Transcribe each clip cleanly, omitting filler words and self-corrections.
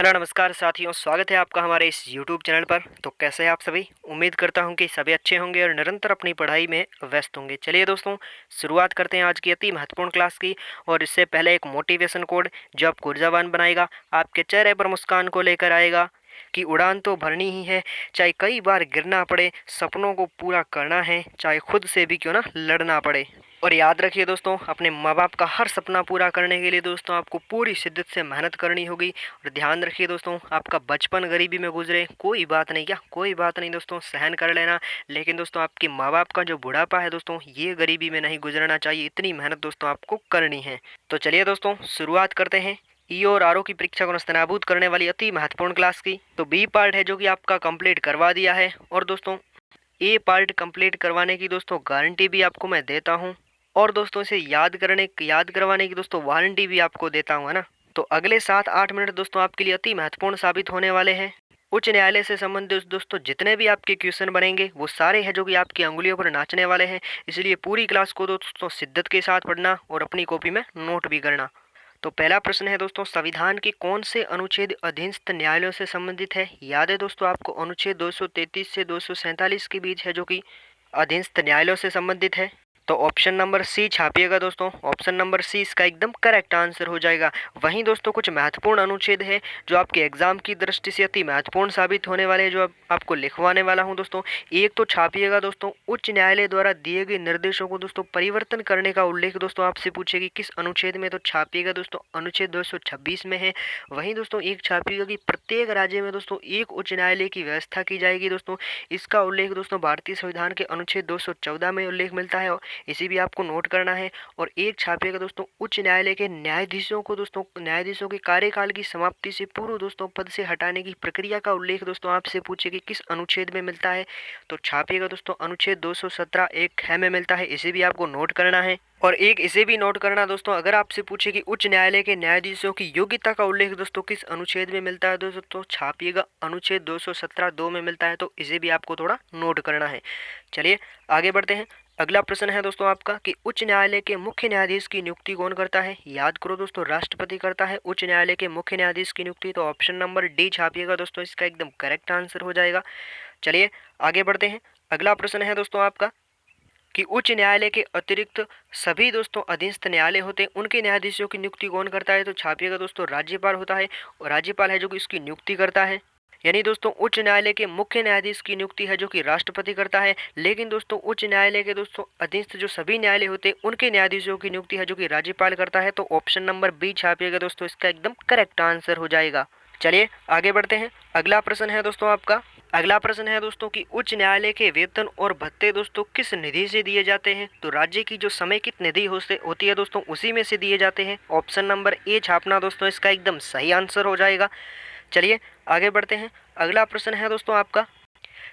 Hello नमस्कार साथियों, स्वागत है आपका हमारे इस यूट्यूब चैनल पर। तो कैसे हैं आप सभी? उम्मीद करता हूं कि सभी अच्छे होंगे और निरंतर अपनी पढ़ाई में व्यस्त होंगे। चलिए दोस्तों, शुरुआत करते हैं आज की अति महत्वपूर्ण क्लास की। और इससे पहले एक मोटिवेशन कोड जो आपको ऊर्जावान बनाएगा, आपके चेहरे पर मुस्कान को लेकर आएगा कि उड़ान तो भरनी ही है, चाहे कई बार गिरना पड़े, सपनों को पूरा करना है, चाहे खुद से भी क्यों ना लड़ना पड़े। और याद रखिए दोस्तों, अपने माँ बाप का हर सपना पूरा करने के लिए दोस्तों आपको पूरी शिद्दत से मेहनत करनी होगी। और ध्यान रखिए दोस्तों, आपका बचपन गरीबी में गुजरे कोई बात नहीं, क्या कोई बात नहीं दोस्तों, सहन कर लेना। लेकिन दोस्तों आपके माँ बाप का जो बुढ़ापा है दोस्तों, ये गरीबी में नहीं गुजरना चाहिए। इतनी मेहनत दोस्तों आपको करनी है। तो चलिए दोस्तों, शुरुआत करते हैं ई और आर ओ की परीक्षा को नस्तनाबूद करने वाली अति महत्वपूर्ण क्लास की। तो बी पार्ट है जो कि आपका कंप्लीट करवा दिया है। और दोस्तों ए पार्ट कंप्लीट करवाने की दोस्तों गारंटी भी आपको मैं देता हूँ। और दोस्तों इसे याद करवाने की दोस्तों वारंटी भी आपको देता हूँ, है ना। तो अगले 7-8 मिनट दोस्तों आपके लिए अति महत्वपूर्ण साबित होने वाले हैं। उच्च न्यायालय से संबंधित दोस्तों जितने भी आपके क्वेश्चन बनेंगे वो सारे हैं जो कि आपकी अंगुलियों पर नाचने वाले हैं। इसलिए पूरी क्लास को दोस्तों शिद्दत के साथ पढ़ना और अपनी कॉपी में नोट भी करना। तो पहला प्रश्न है दोस्तों, संविधान के कौन से अनुच्छेद अधीनस्थ न्यायालयों से संबंधित है? याद है दोस्तों आपको, अनुच्छेद 233 से 247 के बीच है जो कि अधीनस्थ न्यायालयों से संबंधित है। तो ऑप्शन नंबर सी छापिएगा दोस्तों। ऑप्शन नंबर सी इसका एकदम करेक्ट आंसर हो जाएगा। वहीं दोस्तों कुछ महत्वपूर्ण अनुच्छेद है जो आपके एग्जाम की दृष्टि से अति महत्वपूर्ण साबित होने वाले हैं, जो आपको लिखवाने वाला हूं दोस्तों। एक तो छापिएगा दोस्तों, उच्च न्यायालय द्वारा दिए गए निर्देशों को दोस्तों परिवर्तन करने का उल्लेख दोस्तों आपसे पूछेगी किस अनुच्छेद में, तो छापिएगा दोस्तों अनुच्छेद 226 में है। वहीं दोस्तों एक छापिएगा कि प्रत्येक राज्य में दोस्तों एक उच्च न्यायालय की व्यवस्था की जाएगी दोस्तों। इसका उल्लेख दोस्तों भारतीय संविधान के अनुच्छेद 214 में उल्लेख मिलता है, इसी भी आपको नोट करना है। और एक छापिएगा दोस्तों, उच्च न्यायालय के न्यायाधीशों को दोस्तों न्यायाधीशों के कार्यकाल की समाप्ति से पूर्व दोस्तों पद से हटाने की प्रक्रिया का उल्लेख दोस्तों आपसे पूछे कि किस अनुच्छेद में मिलता है, तो छापिएगा दोस्तों अनुच्छेद 217 एक है में मिलता है, इसे भी आपको नोट करना है। और एक इसे भी नोट करना दोस्तों, अगर आपसे पूछे कि उच्च न्यायालय के न्यायाधीशों की योग्यता का उल्लेख दोस्तों किस अनुच्छेद में मिलता है दोस्तों, तो छापिएगा अनुच्छेद 217 2 में मिलता है, तो इसे भी आपको थोड़ा नोट करना है। चलिए आगे बढ़ते हैं। अगला प्रश्न है दोस्तों आपका कि उच्च न्यायालय के मुख्य न्यायाधीश की नियुक्ति कौन करता है? याद करो दोस्तों, राष्ट्रपति करता है उच्च न्यायालय के मुख्य न्यायाधीश की नियुक्ति। तो ऑप्शन नंबर डी छापिएगा दोस्तों, इसका एकदम करेक्ट आंसर हो जाएगा। चलिए आगे बढ़ते हैं। अगला प्रश्न है दोस्तों आपका कि उच्च न्यायालय के अतिरिक्त सभी दोस्तों अधीनस्थ न्यायालय होते हैं, उनके न्यायाधीशों की नियुक्ति कौन करता है? तो छापिएगा दोस्तों राज्यपाल होता है, और राज्यपाल है जो कि इसकी नियुक्ति करता है। यानी दोस्तों उच्च न्यायालय के मुख्य न्यायाधीश की नियुक्ति है जो कि राष्ट्रपति करता है, लेकिन दोस्तों उच्च न्यायालय के दोस्तों अधीनस्थ जो सभी न्यायालय होते हैं उनके न्यायाधीशों की नियुक्ति है जो कि राज्यपाल करता है। तो ऑप्शन नंबर बी छापिएगा दोस्तों, इसका एकदम करेक्ट आंसर हो जाएगा। चलिए आगे बढ़ते हैं। अगला प्रश्न है दोस्तों आपका, अगला प्रश्न है दोस्तों कि उच्च न्यायालय के वेतन और भत्ते दोस्तों किस निधि से दिए जाते हैं? तो राज्य की जो समेकित निधि होती है दोस्तों, उसी में से दिए जाते हैं। ऑप्शन नंबर ए छापना दोस्तों, इसका एकदम सही आंसर हो जाएगा। चलिए आगे बढ़ते हैं। अगला प्रश्न है दोस्तों आपका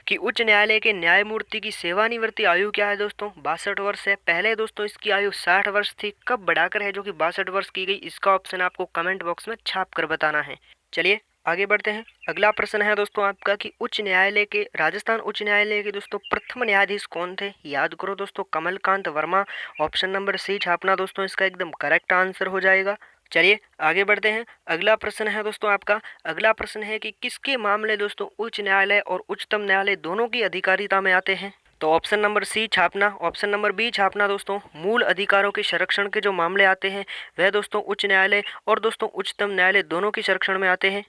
कि उच्च न्यायालय के न्यायमूर्ति की सेवानिवृत्ति आयु क्या है दोस्तों? 62 वर्ष है। पहले दोस्तों इसकी आयु 60 वर्ष थी, कब बढ़ाकर है जो कि 62 वर्ष की गई, इसका ऑप्शन आपको कमेंट बॉक्स में छाप कर बताना है। चलिए आगे बढ़ते हैं। अगला प्रश्न है दोस्तों आपका कि उच्च न्यायालय के राजस्थान उच्च न्यायालय के दोस्तों प्रथम न्यायाधीश कौन थे? याद करो दोस्तों, Kamalkant Verma. Option number C छापना दोस्तों, इसका एकदम करेक्ट आंसर हो जाएगा। चलिए आगे बढ़ते हैं। अगला प्रश्न है दोस्तों आपका, अगला प्रश्न है कि किसके मामले दोस्तों उच्च न्यायालय और उच्चतम न्यायालय दोनों की अधिकारिता में आते हैं? तो ऑप्शन नंबर सी छापना, ऑप्शन नंबर बी छापना दोस्तों। मूल अधिकारों के संरक्षण के जो मामले आते हैं वह दोस्तों उच्च न्यायालय और दोस्तों उच्चतम न्यायालय दोनों के संरक्षण में आते हैं,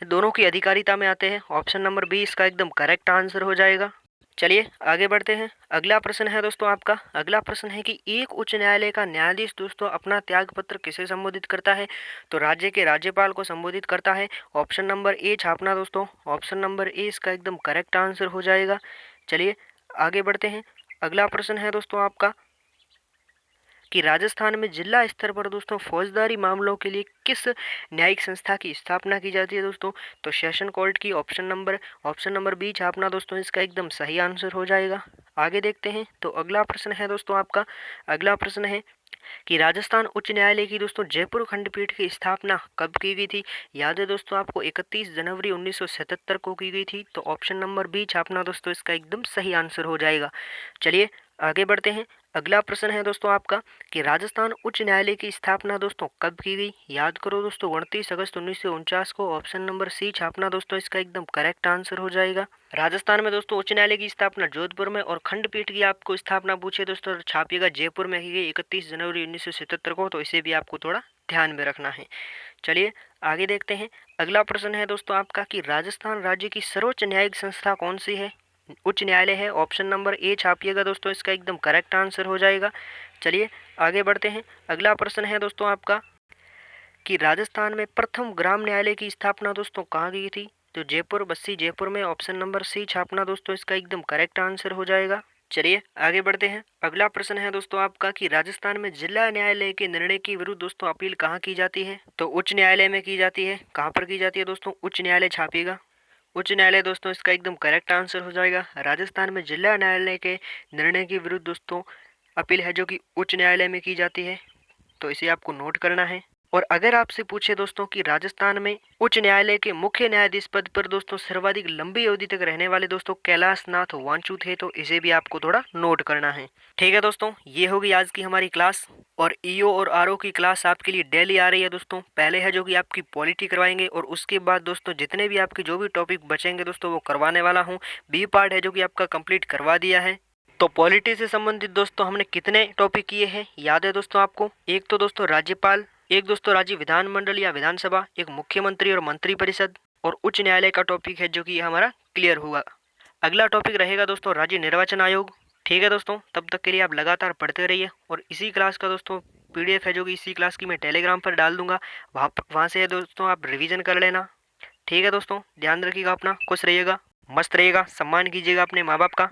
दोनों की अधिकारिता में आते हैं। ऑप्शन नंबर बी इसका एकदम करेक्ट आंसर हो जाएगा। चलिए आगे बढ़ते हैं। अगला प्रश्न है दोस्तों आपका, अगला प्रश्न है कि एक उच्च न्यायालय का न्यायाधीश दोस्तों अपना त्याग पत्र किसे संबोधित करता है? तो राज्य के राज्यपाल को संबोधित करता है। ऑप्शन नंबर ए छापना दोस्तों, ऑप्शन नंबर ए इसका एकदम करेक्ट आंसर हो जाएगा। चलिए आगे बढ़ते हैं। अगला प्रश्न है दोस्तों आपका कि राजस्थान में जिला स्तर पर दोस्तों फौजदारी मामलों के लिए किस न्यायिक संस्था की स्थापना की जाती है दोस्तों? तो सेशन कोर्ट की। ऑप्शन नंबर बी छापना दोस्तों, इसका एकदम सही आंसर हो जाएगा। आगे देखते हैं। तो अगला प्रश्न है दोस्तों आपका, अगला प्रश्न है कि राजस्थान उच्च न्यायालय की दोस्तों जयपुर खंडपीठ की स्थापना कब की गई थी? याद है दोस्तों आपको, 31 जनवरी 1977 को की गई थी। तो ऑप्शन नंबर बी छापना दोस्तों, इसका एकदम सही आंसर हो जाएगा। चलिए आगे बढ़ते हैं। अगला प्रश्न है दोस्तों आपका कि राजस्थान उच्च न्यायालय की स्थापना दोस्तों कब की गई। याद करो दोस्तों 29 अगस्त 1949 को। ऑप्शन नंबर सी छापना दोस्तों इसका एकदम करेक्ट आंसर हो जाएगा। राजस्थान में दोस्तों उच्च न्यायालय की स्थापना जोधपुर में और खंडपीठ की आपको स्थापना पूछे दोस्तों तो छापिएगा जयपुर में की गई 31 जनवरी 1977 को। तो इसे भी आपको थोड़ा ध्यान में रखना है। चलिए आगे देखते हैं। अगला प्रश्न है दोस्तों आपका कि राजस्थान राज्य की सर्वोच्च न्यायिक संस्था कौन सी है। उच्च न्यायालय है। ऑप्शन नंबर ए छापिएगा दोस्तों इसका एकदम करेक्ट आंसर हो जाएगा। चलिए आगे बढ़ते हैं। अगला प्रश्न है दोस्तों आपका कि राजस्थान में प्रथम ग्राम न्यायालय की स्थापना दोस्तों कहाँ की थी। तो जयपुर, बस्सी जयपुर में। ऑप्शन नंबर सी छापना दोस्तों इसका एकदम करेक्ट आंसर हो जाएगा। चलिए आगे बढ़ते हैं। अगला प्रश्न है दोस्तों आपका कि राजस्थान में जिला न्यायालय के निर्णय के विरुद्ध दोस्तों अपील कहाँ की जाती है। तो उच्च न्यायालय में की जाती है। कहाँ पर की जाती है दोस्तों, उच्च न्यायालय छापिएगा। उच्च न्यायालय दोस्तों इसका एकदम करेक्ट आंसर हो जाएगा। राजस्थान में जिला न्यायालय के निर्णय के विरुद्ध दोस्तों अपील है जो कि उच्च न्यायालय में की जाती है। तो इसे आपको नोट करना है। और अगर आपसे पूछे दोस्तों कि राजस्थान में उच्च न्यायालय के मुख्य न्यायाधीश पद पर दोस्तों सर्वाधिक लंबी अवधि तक रहने वाले दोस्तों कैलाश नाथ वांचू थे। तो इसे भी आपको थोड़ा नोट करना है। ठीक है दोस्तों, ये होगी आज की हमारी क्लास। और ईओ और आरओ की क्लास आपके लिए डेली आ रही है दोस्तों। पहले है जो कि आपकी पॉलिटी करवाएंगे और उसके बाद दोस्तों जितने भी आपके जो भी टॉपिक बचेंगे दोस्तों वो करवाने वाला हूँ। बी पार्ट है जो कि आपका कंप्लीट करवा दिया है। तो पॉलिटी से संबंधित दोस्तों हमने कितने टॉपिक किए हैं याद है दोस्तों आपको। एक तो दोस्तों राज्यपाल, एक दोस्तों राज्य विधानमंडल या विधानसभा, एक मुख्यमंत्री और मंत्री परिषद, और उच्च न्यायालय का टॉपिक है जो कि हमारा क्लियर हुआ। अगला टॉपिक रहेगा दोस्तों राज्य निर्वाचन आयोग। ठीक है दोस्तों, तब तक के लिए आप लगातार पढ़ते रहिए। और इसी क्लास का दोस्तों पीडीएफ है जो कि इसी क्लास की मैं टेलीग्राम पर डाल दूंगा। वहाँ से दोस्तों आप रिवीजन कर लेना। ठीक है दोस्तों, ध्यान रखिएगा अपना, खुश रहिएगा, मस्त रहिएगा, सम्मान कीजिएगा अपने माँ बाप का।